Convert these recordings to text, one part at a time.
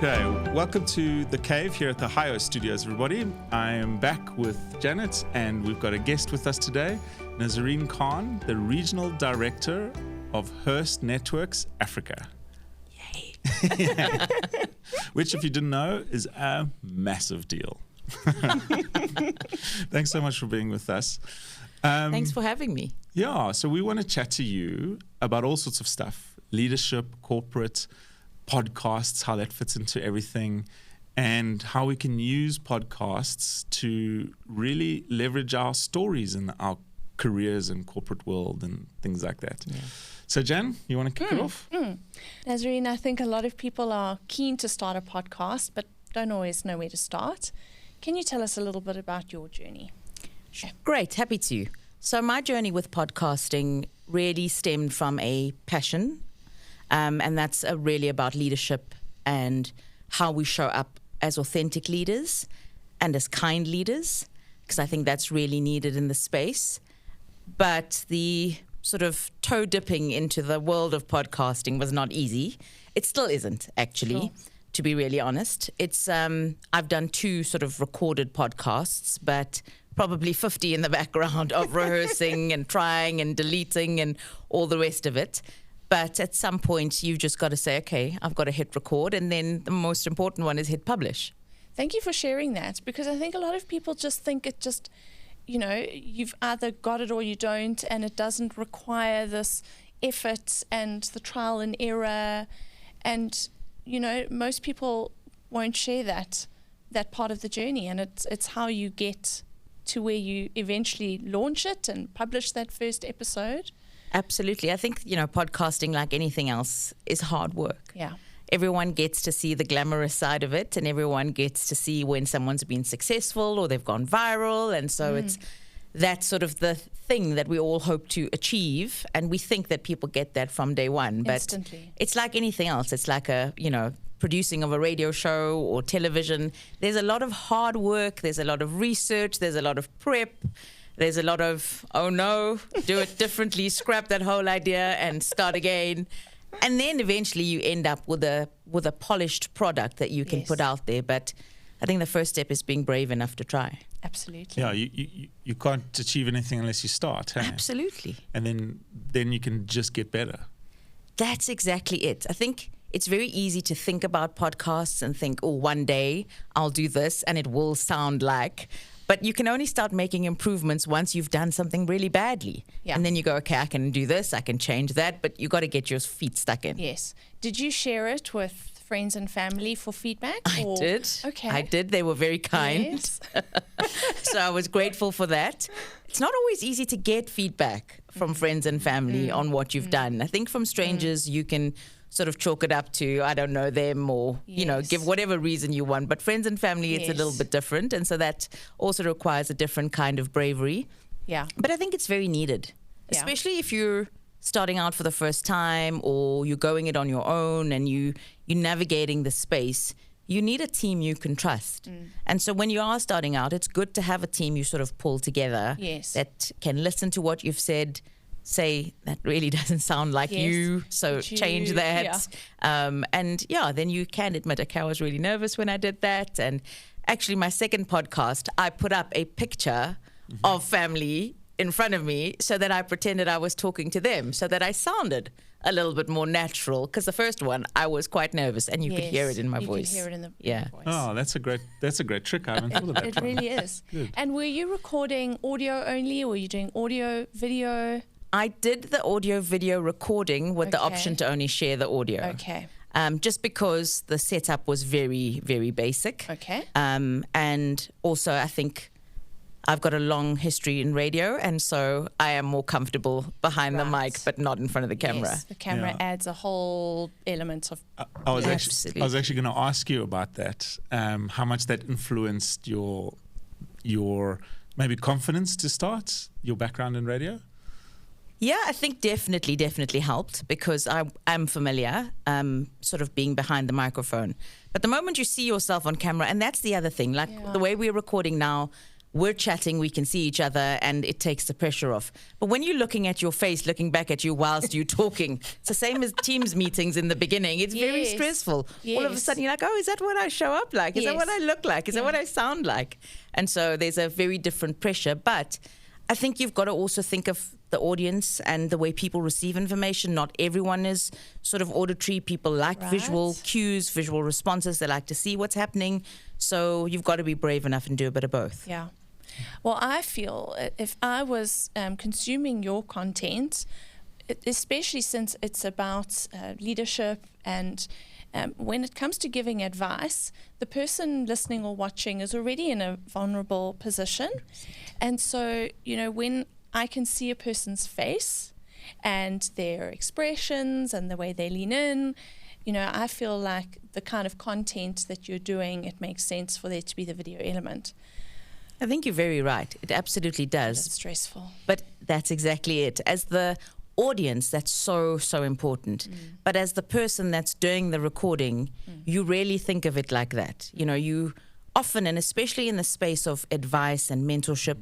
Okay, welcome to The Cave here at the Hi-O Studios, everybody. I am back with Janet, and we've got a guest with us today, Nazarene Khan, the Regional Director of Hearst Networks Africa. Yay. Which, if you didn't know, is a massive deal. Thanks so much for being with us. Thanks for having me. Yeah, so we want to chat to you about all sorts of stuff, leadership, corporate, podcasts, how that fits into everything, and how we can use podcasts to really leverage our stories in our careers and corporate world and things like that. Yeah. So Jan, you want to kick it off? Nazarene, I think a lot of people are keen to start a podcast but don't always know where to start. Can you tell us a little bit about your journey? Great, happy to. So my journey with podcasting really stemmed from a passion, and that's really about leadership and how we show up as authentic leaders and as kind leaders, because I think that's really needed in the space. But the sort of toe dipping into the world of podcasting was not easy. It still isn't, actually. Sure. To be really honest. It's I've done 2 sort of recorded podcasts, but probably 50 in the background of rehearsing and trying and deleting and all the rest of it. But at some point, you've just got to say, okay, I've got to hit record. And then the most important one is hit publish. Thank you for sharing that, because I think a lot of people just think it just, you've either got it or you don't, and it doesn't require this effort and the trial and error. And, most people won't share that part of the journey. And it's how you get to where you eventually launch it and publish that first episode. Absolutely. I think, podcasting, like anything else, is hard work. Yeah. Everyone gets to see the glamorous side of it, and everyone gets to see when someone's been successful or they've gone viral. And so it's that's sort of the thing that we all hope to achieve. And we think that people get that from day one. But instantly. It's like anything else. It's like producing of a radio show or television. There's a lot of hard work. There's a lot of research. There's a lot of prep. There's a lot of, oh no, do it differently, scrap that whole idea and start again. And then eventually you end up with a polished product that you can put out there. But I think the first step is being brave enough to try. Absolutely. Yeah, you can't achieve anything unless you start. Hey? Absolutely. And then you can just get better. That's exactly it. I think it's very easy to think about podcasts and think, oh, one day I'll do this and it will sound like... But you can only start making improvements once you've done something really badly. Yeah. And then you go, okay, I can do this, I can change that, but you got to get your feet stuck in. Yes. Did you share it with friends and family for feedback? I did. Okay. I did. They were very kind. Yes. So I was grateful for that. It's not always easy to get feedback from friends and family on what you've done. I think from strangers you can sort of chalk it up to, I don't know them, or, give whatever reason you want. But friends and family, it's a little bit different. And so that also requires a different kind of bravery. Yeah. But I think it's very needed, especially if you're starting out for the first time or you're going it on your own and you're navigating the space. You need a team you can trust. And so when you are starting out, it's good to have a team you sort of pull together that can listen to what you've said, say that really doesn't sound like you, so change that. And then you can admit, okay, I was really nervous when I did that. And actually my second podcast, I put up a picture of family in front of me so that I pretended I was talking to them, so that I sounded a little bit more natural, because the first one I was quite nervous, and you could hear it in my voice. You could hear it in the voice. Oh, that's a great trick. I haven't thought of that. It really is. Good. And were you recording audio only, or were you doing audio, video? I did the audio video recording with the option to only share the audio. Okay. Just because the setup was very, very basic. Okay. And also I think I've got a long history in radio, and so I am more comfortable behind the mic, but not in front of the camera. Yes, the camera adds a whole element of... I was actually going to ask you about that, how much that influenced your maybe confidence to start, your background in radio? Yeah, I think definitely helped, because I am familiar sort of being behind the microphone. But the moment you see yourself on camera, and that's the other thing, like the way we're recording now, we're chatting, we can see each other, and it takes the pressure off. But when you're looking at your face, looking back at you whilst you're talking, it's the same as Teams meetings in the beginning. It's very stressful. All of a sudden, you're like, oh, is that what I show up like? Is that what I look like? Is that what I sound like? And so there's a very different pressure. But I think you've got to also think of the audience and the way people receive information. Not everyone is sort of auditory. People like visual cues, visual responses. They like to see what's happening. So you've got to be brave enough and do a bit of both. Yeah. Well, I feel if I was consuming your content, especially since it's about leadership and when it comes to giving advice, the person listening or watching is already in a vulnerable position. And so, when I can see a person's face and their expressions and the way they lean in, I feel like the kind of content that you're doing, it makes sense for there to be the video element. I think you're very right. It absolutely does. It's stressful. But that's exactly it. As the audience, that's so, so important. But as the person that's doing the recording, you rarely think of it like that. You often, and especially in the space of advice and mentorship,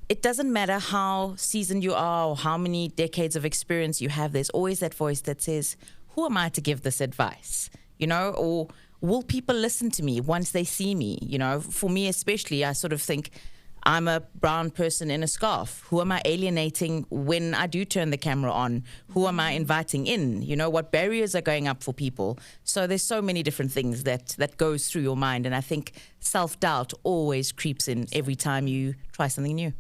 it doesn't matter how seasoned you are or how many decades of experience you have, there's always that voice that says, who am I to give this advice? Or will people listen to me once they see me? For me especially, I sort of think, I'm a brown person in a scarf. Who am I alienating when I do turn the camera on? Who am I inviting in? What barriers are going up for people? So there's so many different things that goes through your mind. And I think self-doubt always creeps in every time you try something new.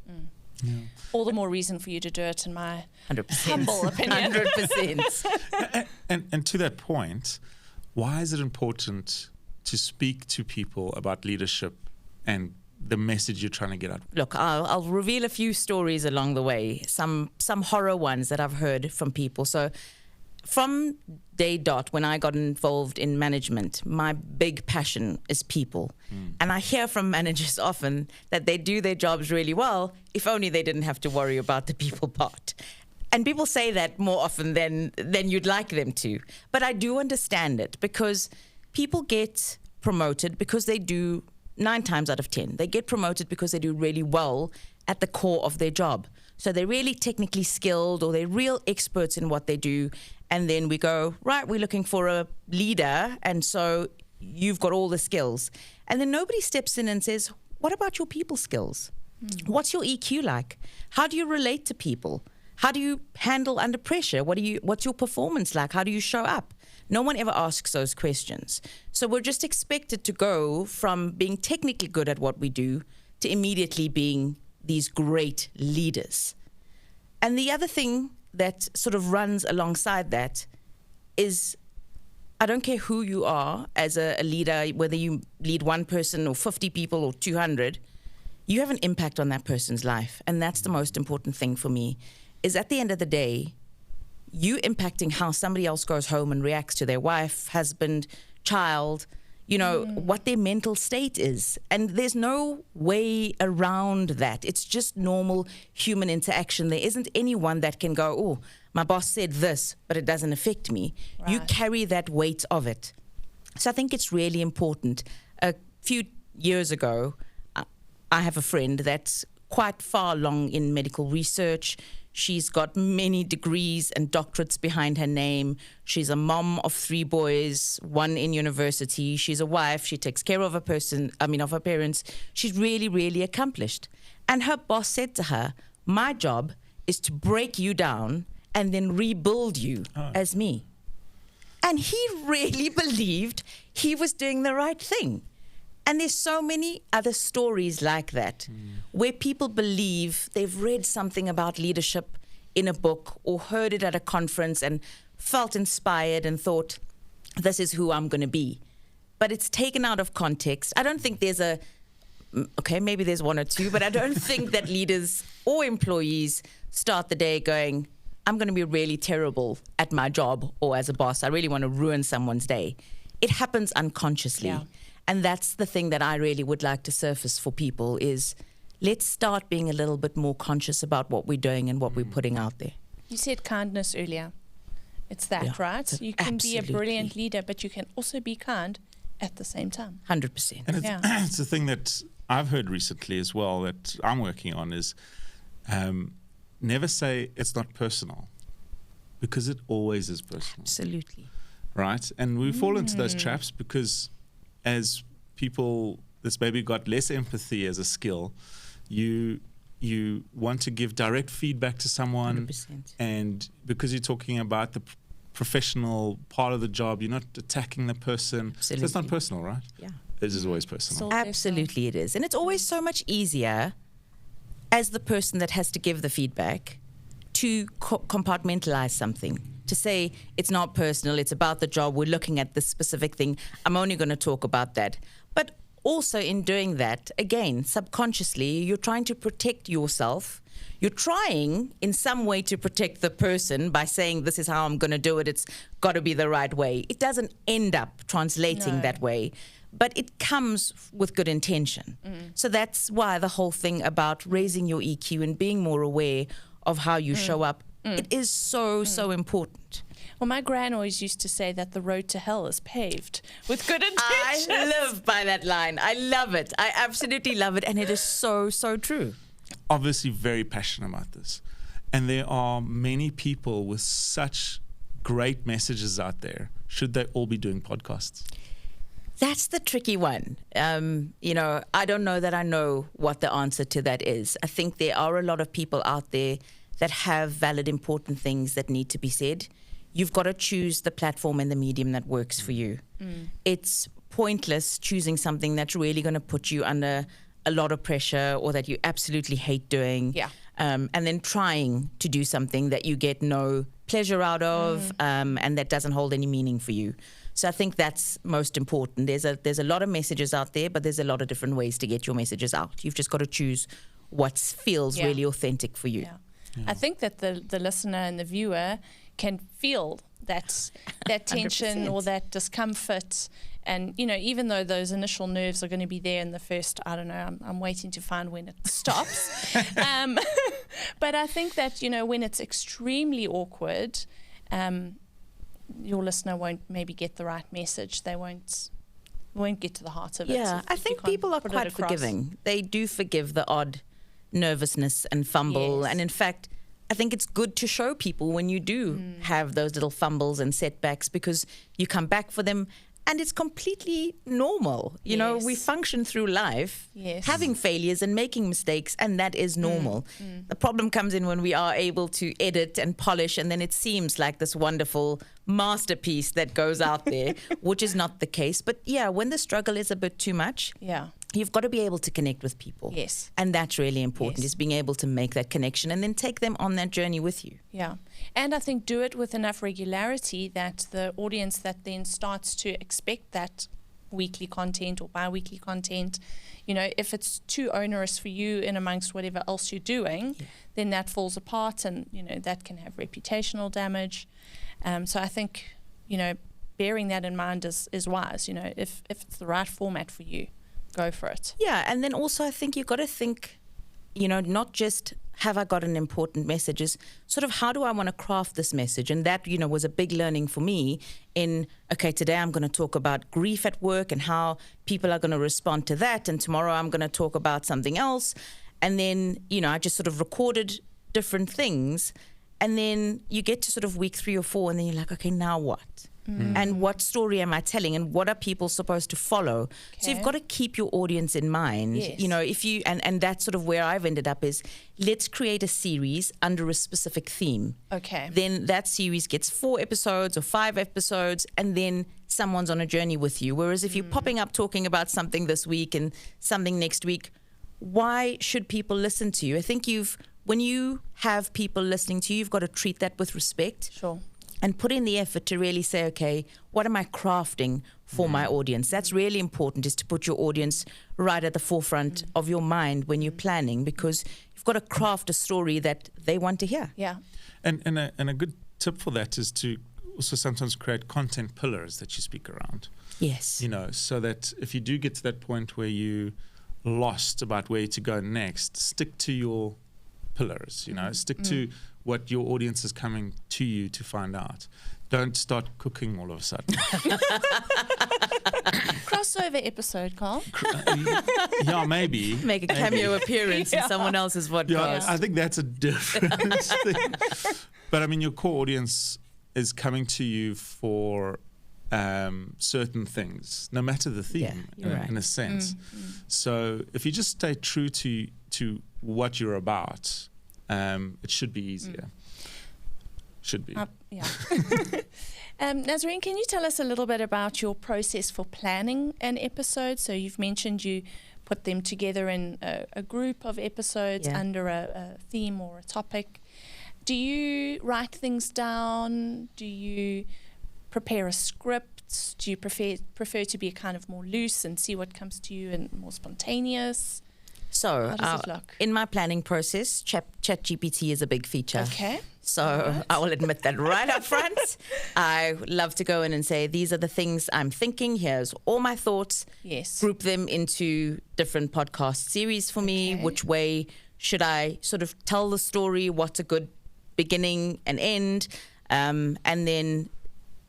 Yeah. All the more reason for you to do it, in my 100%. humble opinion. 100%. And to that point, why is it important to speak to people about leadership and the message you're trying to get out? Look, I'll reveal a few stories along the way, some horror ones that I've heard from people. So from day dot, when I got involved in management, my big passion is people. And I hear from managers often that they do their jobs really well, if only they didn't have to worry about the people part. And people say that more often than you'd like them to. But I do understand it, because people get promoted because they do 9 times out of 10. They get promoted because they do really well at the core of their job. So they're really technically skilled, or they're real experts in what they do. And then we go, right, we're looking for a leader. And so you've got all the skills. And then nobody steps in and says, what about your people skills? What's your EQ like? How do you relate to people? How do you handle under pressure? What's your performance like? How do you show up? No one ever asks those questions. So we're just expected to go from being technically good at what we do to immediately being these great leaders. And the other thing that sort of runs alongside that is, I don't care who you are as a leader, whether you lead one person or 50 people or 200, you have an impact on that person's life. And that's the most important thing for me, is at the end of the day, you impacting how somebody else goes home and reacts to their wife, husband, child, what their mental state is. And there's no way around that. It's just normal human interaction. There isn't anyone that can go, oh, my boss said this, but it doesn't affect me. Right. You carry that weight of it. So I think it's really important. A few years ago, I have a friend that's quite far along in medical research. She's got many degrees and doctorates behind her name. She's a mom of 3 boys, 1 in university. She's a wife. She takes care of her parents. She's really, really accomplished. And her boss said to her, my job is to break you down and then rebuild you as me. And he really believed he was doing the right thing. And there's so many other stories like that where people believe they've read something about leadership in a book or heard it at a conference and felt inspired and thought, this is who I'm going to be. But it's taken out of context. I don't think there's maybe there's 1 or 2, but I don't think that leaders or employees start the day going, I'm going to be really terrible at my job or as a boss. I really want to ruin someone's day. It happens unconsciously. Yeah. And that's the thing that I really would like to surface for people is, let's start being a little bit more conscious about what we're doing and what we're putting out there. You said kindness earlier. It's that, right? You can be a brilliant leader, but you can also be kind at the same time. 100%. And it's, Yeah. it's the thing that I've heard recently as well that I'm working on is never say it's not personal, because it always is personal. Absolutely. Right? And we fall into those traps because as people that's maybe got less empathy as a skill, you want to give direct feedback to someone, 100%. and because you're talking about the professional part of the job, you're not attacking the person. So it's not Absolutely. personal, right? Yeah. It is always personal. So- Absolutely, it is. And it's always so much easier as the person that has to give the feedback to compartmentalize something, to say it's not personal, it's about the job, we're looking at this specific thing, I'm only going to talk about that. But also in doing that, again, subconsciously, you're trying to protect yourself. You're trying in some way to protect the person by saying, this is how I'm going to do it, it's got to be the right way. It doesn't end up translating No. that way, but it comes with good intention. So that's why the whole thing about raising your EQ and being more aware of how you show up, it is so important. Well, my gran always used to say that the road to hell is paved with good intentions. I live by that line. I love it. I absolutely love it. And it is so true. Obviously very passionate about this. And there are many people with such great messages out there. Should they all be doing podcasts? That's the tricky one. I don't know that I know what the answer to that is. I think there are a lot of people out there that have valid, important things that need to be said. You've got to choose the platform and the medium that works for you. It's pointless choosing something that's really going to put you under a lot of pressure or that you absolutely hate doing. Yeah. And then trying to do something that you get no pleasure out of and that doesn't hold any meaning for you. So I think that's most important. There's a lot of messages out there, but there's a lot of different ways to get your messages out. You've just got to choose what feels Yeah. really authentic for you. Yeah. I think that the listener and the viewer can feel that tension 100%. or that discomfort. And, even though those initial nerves are going to be there in the first, I don't know, I'm waiting to find when it stops. But I think that, when it's extremely awkward, your listener won't maybe get the right message. They won't get to the heart of it. Yeah, if I you think can't people are put it quite across. forgiving. They do forgive the odd nervousness and fumble. Yes. And in fact, I think it's good to show people when you do have those little fumbles and setbacks, because you come back for them and it's completely normal. You know, we Yes. function through life Yes. having failures and making mistakes, and that is normal. The problem comes in when we are able to edit and polish, and then it seems like this wonderful masterpiece that goes out there, which is not the case. But yeah, when the struggle is a bit too much, Yeah. you've got to be able to connect with people. Yes. And that's really important, Yes. is being able to make that connection and then take them on that journey with you. Yeah. And I think do it with enough regularity that the audience that then starts to expect that weekly content or bi-weekly content, if it's too onerous for you in amongst whatever else you're doing, then that falls apart, and, that can have reputational damage. So I think, bearing that in mind is wise. If it's the right format for you, go for it. Yeah, and then also I think you've got to think, not just have I got an important message, is sort of how do I want to craft this message? And that, was a big learning for me in, okay, today I'm going to talk about grief at work and how people are going to respond to that. And tomorrow I'm going to talk about something else. And then, I just sort of recorded different things. And then you get to sort of week 3 or 4 and then you're like, okay, now what? And what story am I telling, and what are people supposed to follow? So you've Okay. got to keep your audience in mind. Yes. If you and that's sort of where I've ended up is, let's create a series under a specific theme. Okay. Then that series gets 4 episodes or 5 episodes, and then someone's on a journey with you. Whereas if you're popping up talking about something this week and something next week, why should people listen to you? I think when you have people listening to you, you've got to treat that with respect. Sure. And put in the effort to really say, okay, what am I crafting for my audience? That's really important, is to put your audience right at the forefront of your mind when you're planning, because you've got to craft a story that they want to hear. Yeah. And a good tip for that is to also sometimes create content pillars that you speak around. Yes. So that if you do get to that point where you lost about where to go next, stick to your pillars, stick to what your audience is coming to you to find out. Don't start cooking all of a sudden. crossover episode, Carl. Yeah, maybe. Make a cameo appearance in someone else's podcast. Yeah, I think that's a different thing. But I mean, your core audience is coming to you for certain things, no matter the theme, in a sense. So if you just stay true to what you're about, it should be easier. Should be. Yeah. Nazarene, can you tell us a little bit about your process for planning an episode? So you've mentioned you put them together in a group of episodes under a theme or a topic. Do you write things down? Do you prepare a script? Do you prefer to be kind of more loose and see what comes to you and more spontaneous? So how does it look? In my planning process, ChatGPT is a big feature. Okay. So I will admit that right up front. I love to go in and say, these are the things I'm thinking. Here's all my thoughts. Yes. Group them into different podcast series for me. Which way should I sort of tell the story? What's a good beginning and end? And then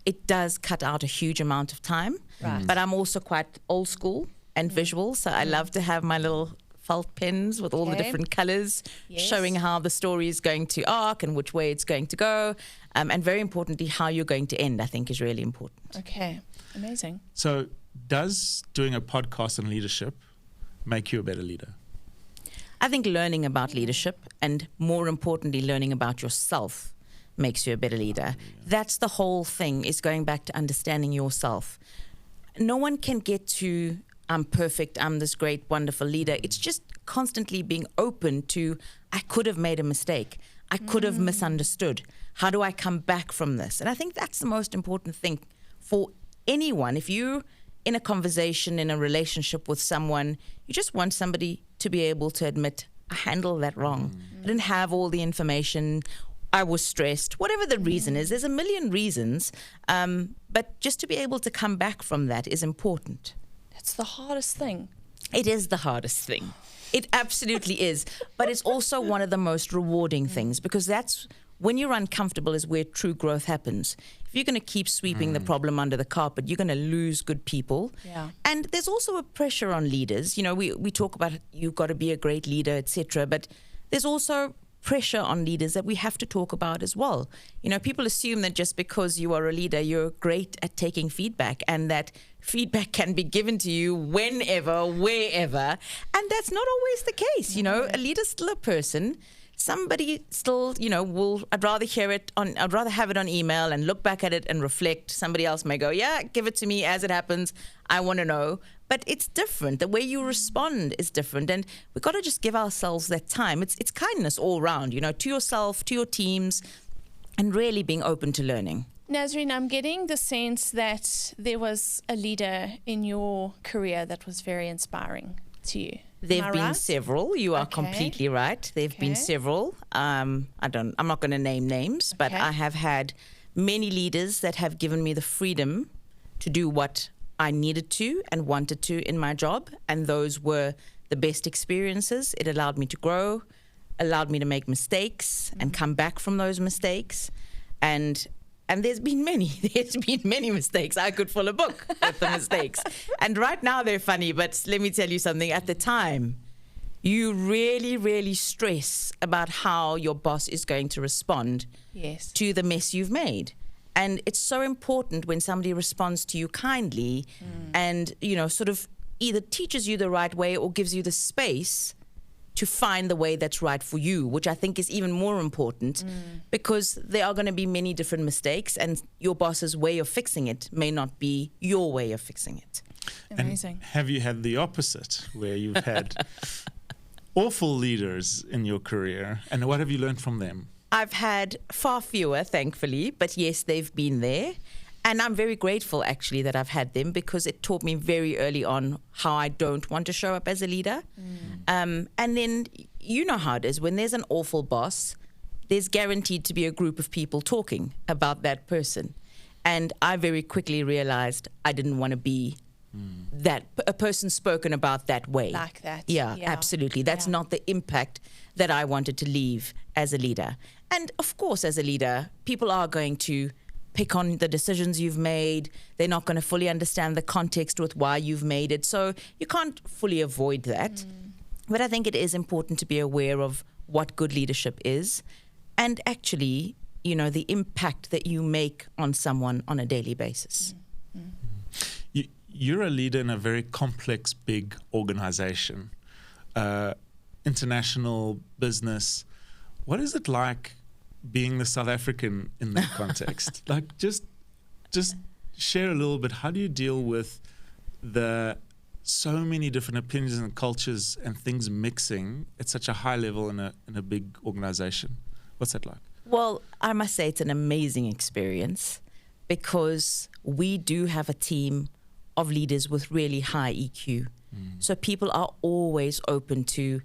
it does cut out a huge amount of time. Right. But I'm also quite old school and visual. So I love to have my little felt pens with all the different colors, showing how the story is going to arc and which way it's going to go. And very importantly, how you're going to end, I think, is really important. Okay, amazing. So does doing a podcast on leadership make you a better leader? I think learning about leadership and, more importantly, learning about yourself makes you a better leader. That's the whole thing, is going back to understanding yourself. No one can get to I'm perfect, I'm this great, wonderful leader. It's just constantly being open to, I could have made a mistake. I could have misunderstood. How do I come back from this? And I think that's the most important thing for anyone. If you're in a conversation, in a relationship with someone, you just want somebody to be able to admit, I handled that wrong. I didn't have all the information. I was stressed. Whatever the reason is, there's a million reasons. But just to be able to come back from that is important. It's the hardest thing. It is the hardest thing. It absolutely is. But it's also one of the most rewarding things, because that's when you're uncomfortable is where true growth happens. If you're going to keep sweeping the problem under the carpet, you're going to lose good people. Yeah. And there's also a pressure on leaders. You know, we talk about you've got to be a great leader, etc. But there's also pressure on leaders that we have to talk about as well. You know, people assume that just because you are a leader, you're great at taking feedback, and that feedback can be given to you whenever, wherever. And that's not always the case. You know, a leader's still a person. Somebody still, you know, I'd rather have it on email and look back at it and reflect. Somebody else may go, yeah, give it to me as it happens. I want to know. But it's different. The way you respond is different. And we've got to just give ourselves that time. It's kindness all around, you know, to yourself, to your teams, and really being open to learning. Nazarene, I'm getting the sense that there was a leader in your career that was very inspiring to you. There have been right? several. You are completely right. There have been several. I'm not going to name names, but I have had many leaders that have given me the freedom to do what I needed to and wanted to in my job. And those were the best experiences. It allowed me to grow, allowed me to make mistakes and come back from those mistakes. And there's been many. There's been many mistakes. I could fill a book with the mistakes. And right now they're funny, but let me tell you something. At the time, you really, really stress about how your boss is going to respond to the mess you've made. And it's so important when somebody responds to you kindly and, you know, sort of either teaches you the right way or gives you the space to find the way that's right for you, which I think is even more important because there are going to be many different mistakes and your boss's way of fixing it may not be your way of fixing it. Amazing. And have you had the opposite, where you've had awful leaders in your career, and what have you learned from them? I've had far fewer, thankfully, but yes, they've been there. And I'm very grateful, actually, that I've had them because it taught me very early on how I don't want to show up as a leader. And then you know how it is. When there's an awful boss, there's guaranteed to be a group of people talking about that person. And I very quickly realized I didn't want to be a person spoken about that way. Like that. Yeah, absolutely. That's not the impact that I wanted to leave as a leader. And of course, as a leader, people are going to pick on the decisions you've made. They're not going to fully understand the context with why you've made it. So you can't fully avoid that. But I think it is important to be aware of what good leadership is and actually, the impact that you make on someone on a daily basis. You're a leader in a very complex, big organization, international business. What is it like being the South African in that context? Like, just share a little bit. How do you deal with the so many different opinions and cultures and things mixing at such a high level in a big organization? What's that like? Well, I must say it's an amazing experience because we do have a team of leaders with really high EQ. So people are always open to,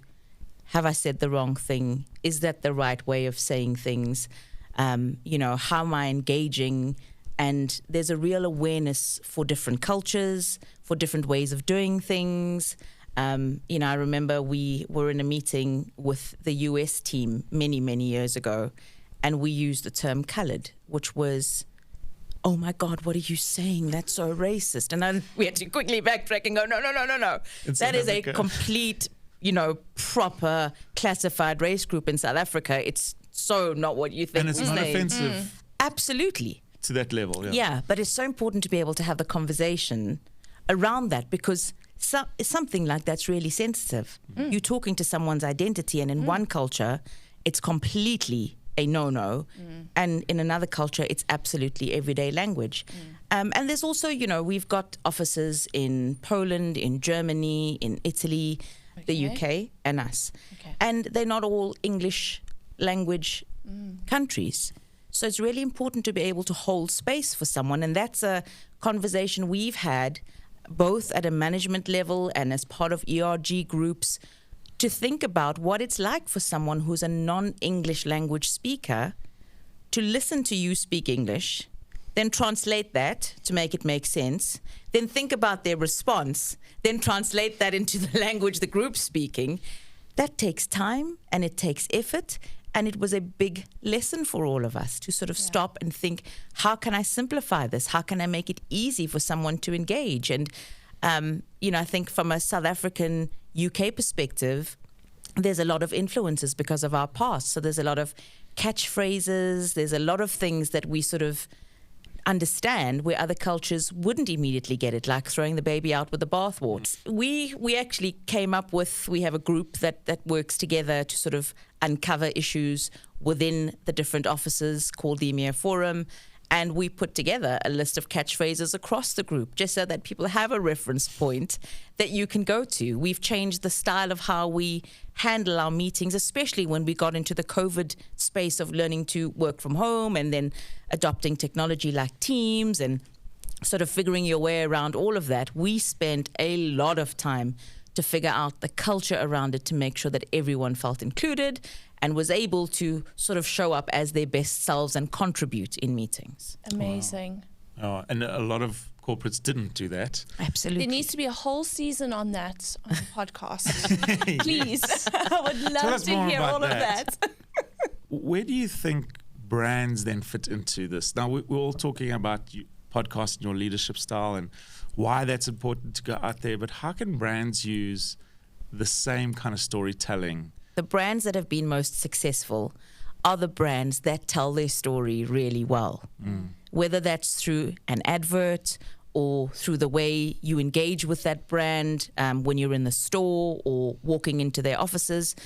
have I said the wrong thing? Is that the right way of saying things? How am I engaging? And there's a real awareness for different cultures, for different ways of doing things. I remember we were in a meeting with the US team many, many years ago, and we used the term colored, which was, oh my God, what are you saying? That's so racist. And then we had to quickly backtrack and go, no. That is a complete, proper classified race group in South Africa. It's so not what you think. And it's not offensive. Absolutely. To that level, yeah. Yeah, but it's so important to be able to have the conversation around that because something like that's really sensitive. You're talking to someone's identity, and in one culture, it's completely a no-no, and in another culture, it's absolutely everyday language. And there's also, we've got offices in Poland, in Germany, in Italy, the UK, and us. Okay. And they're not all English language countries. So it's really important to be able to hold space for someone. And that's a conversation we've had both at a management level and as part of ERG groups to think about what it's like for someone who's a non-English language speaker to listen to you speak English, then translate that to make it make sense, then think about their response, then translate that into the language the group's speaking. That takes time and it takes effort. And it was a big lesson for all of us to sort of stop and think, how can I simplify this? How can I make it easy for someone to engage? And, I think from a South African UK perspective, there's a lot of influences because of our past. So there's a lot of catchphrases. There's a lot of things that we sort of understand where other cultures wouldn't immediately get it, like throwing the baby out with the bathwater. We actually came up with, we have a group that works together to sort of uncover issues within the different offices called the EMEA Forum, and we put together a list of catchphrases across the group just so that people have a reference point that you can go to. We've changed the style of how we handle our meetings, especially when we got into the COVID space of learning to work from home and then adopting technology like Teams and sort of figuring your way around all of that. We spent a lot of time to figure out the culture around it to make sure that everyone felt included and was able to sort of show up as their best selves and contribute in meetings. Amazing. Oh, and a lot of corporates didn't do that. Absolutely. There needs to be a whole season on that on the podcast. Please. I would love to hear all of that. Where do you think brands then fit into this? Now, we're all talking about podcast and your leadership style and why that's important to go out there, but how can brands use the same kind of storytelling? The brands that have been most successful are the brands that tell their story really well. Whether that's through an advert or through the way you engage with that brand when you're in the store or walking into their offices.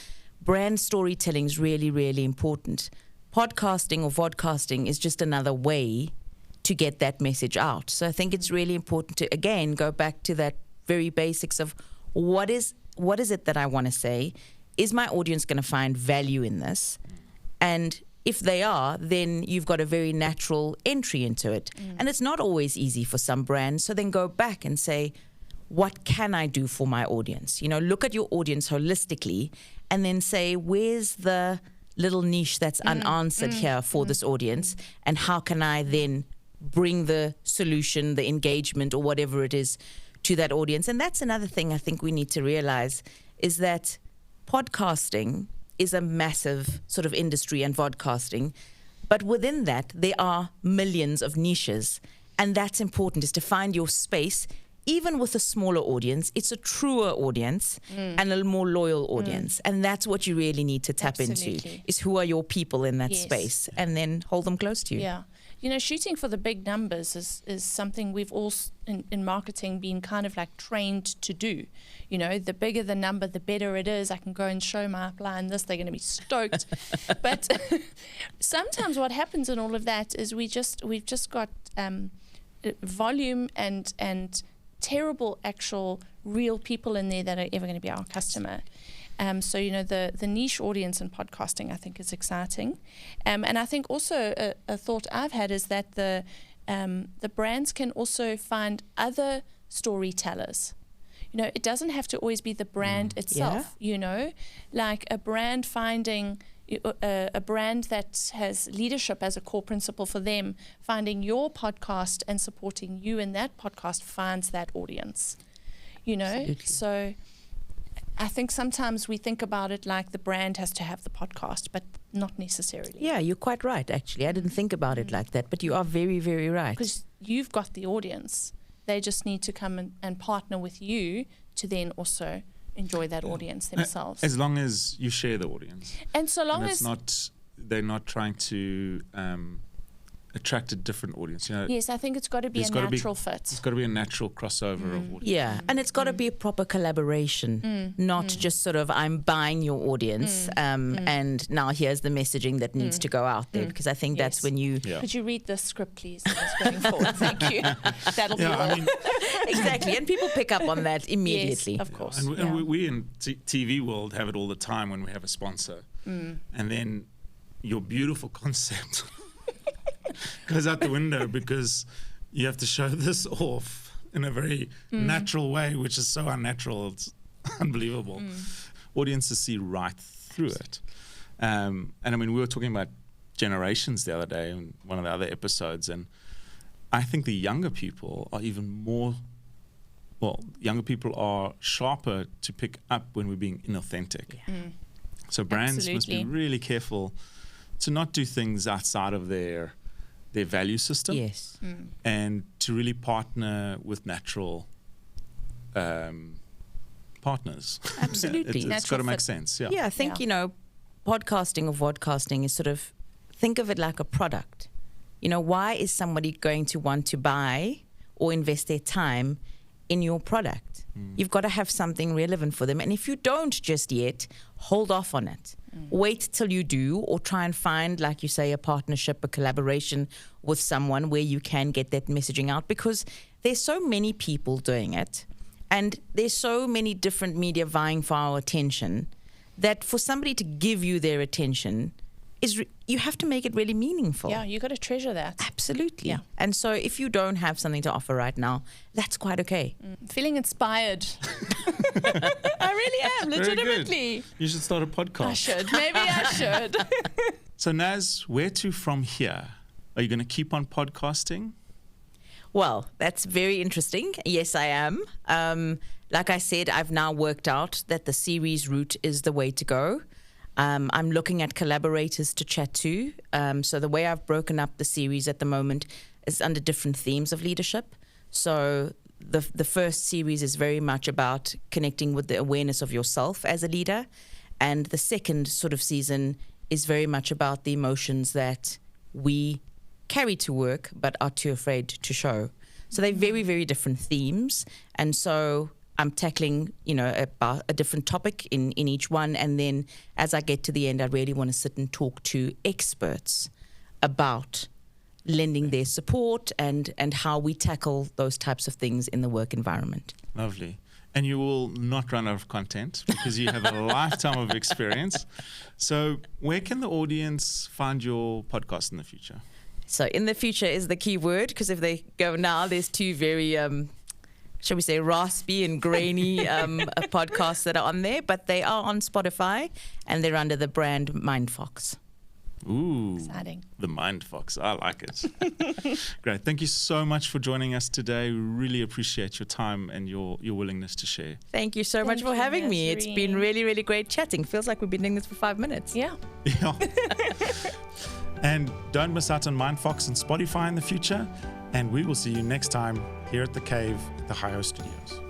Brand storytelling is really, really important. Podcasting or vodcasting is just another way to get that message out. So I think it's really important to, again, go back to that very basics of what is it that I want to say? Is my audience going to find value in this? And if they are, then you've got a very natural entry into it. And it's not always easy for some brands. So then go back and say, what can I do for my audience? Look at your audience holistically and then say, where's the little niche that's unanswered here for this audience? And how can I then bring the solution, the engagement, or whatever it is to that audience? And that's another thing I think we need to realize is that podcasting is a massive sort of industry and vodcasting, But within that, there are millions of niches. And that's important, is to find your space. Even with a smaller audience, it's a truer audience and a more loyal audience. And that's what you really need to tap into, is who are your people in that space, and then hold them close to you. Yeah. You know, shooting for the big numbers is something we've all in marketing been kind of like trained to do. You know, the bigger the number, the better it is. I can go and show my upline this, they're going to be stoked. But sometimes what happens in all of that is we've just got volume and terrible actual real people in there that are ever going to be our customer. So, you know, the niche audience in podcasting, I think, is exciting. And I think also a thought I've had is that the brands can also find other storytellers. You know, it doesn't have to always be the brand itself, you know, like a brand finding a brand that has leadership as a core principle for them, finding your podcast and supporting you in that podcast finds that audience, you know. Absolutely. So I think sometimes we think about it like the brand has to have the podcast, but not necessarily. Yeah, you're quite right, actually. I didn't think about it like that, but you are very, very right. Because you've got the audience. They just need to come and partner with you to then also enjoy that audience themselves. As long as you share the audience. And so long as they're not trying to attract a different audience. You know, yes, I think it's got to be a natural fit. It's got to be a natural crossover of audience. Yeah, and it's got to be a proper collaboration, not just sort of I'm buying your audience and now here's the messaging that needs to go out there, because I think that's when you... Yeah. Could you read the script, please? Going forward. Thank you. That'll be all. I mean, exactly, and people pick up on that immediately. Yes, of course. And we in TV world have it all the time when we have a sponsor. And then your beautiful concept goes out the window because you have to show this off in a very natural way, which is so unnatural. It's unbelievable. Audiences see right through it. And I mean, we were talking about generations the other day in one of the other episodes, and I think the younger people are even more, younger people are sharper to pick up when we're being inauthentic. Yeah. So brands must be really careful to not do things outside of their value system. Yes. And to really partner with natural partners. Absolutely. It's got to make sense. Yeah. Yeah, I think, you know, podcasting or vodcasting is sort of, think of it like a product. You know, why is somebody going to want to buy or invest their time in your product? You've got to have something relevant for them. And if you don't just yet, hold off on it. Wait till you do, or try and find, like you say, a partnership, a collaboration with someone where you can get that messaging out, because there's so many people doing it and there's so many different media vying for our attention that for somebody to give you their attention you have to make it really meaningful. Yeah, you got to treasure that. Absolutely. Yeah. And so if you don't have something to offer right now, that's quite okay. Feeling inspired. I really am, legitimately. You should start a podcast. I should. Maybe I should. So Naz, where to from here? Are you going to keep on podcasting? Well, that's very interesting. Yes, I am. Like I said, I've now worked out that the series route is the way to go. I'm looking at collaborators to chat to. So the way I've broken up the series at the moment is under different themes of leadership. So the first series is very much about connecting with the awareness of yourself as a leader. And the second sort of season is very much about the emotions that we carry to work but are too afraid to show. So they're very, very different themes. And so I'm tackling, you know, about a different topic in each one. And then as I get to the end, I really want to sit and talk to experts about lending their support and how we tackle those types of things in the work environment. Lovely. And you will not run out of content because you have a lifetime of experience. So where can the audience find your podcast in the future? So in the future is the key word, because if they go now, there's two very... shall we say, raspy and grainy podcasts that are on there, but they are on Spotify and they're under the brand MindFox. Ooh, exciting. The MindFox. I like it. Great. Thank you so much for joining us today. We really appreciate your time and your willingness to share. Thank you so much for having me. It's been really, really great chatting. Feels like we've been doing this for 5 minutes. Yeah. And don't miss out on MindFox and Spotify in the future. And we will see you next time here at The Cave, the Hi-Ho Studios.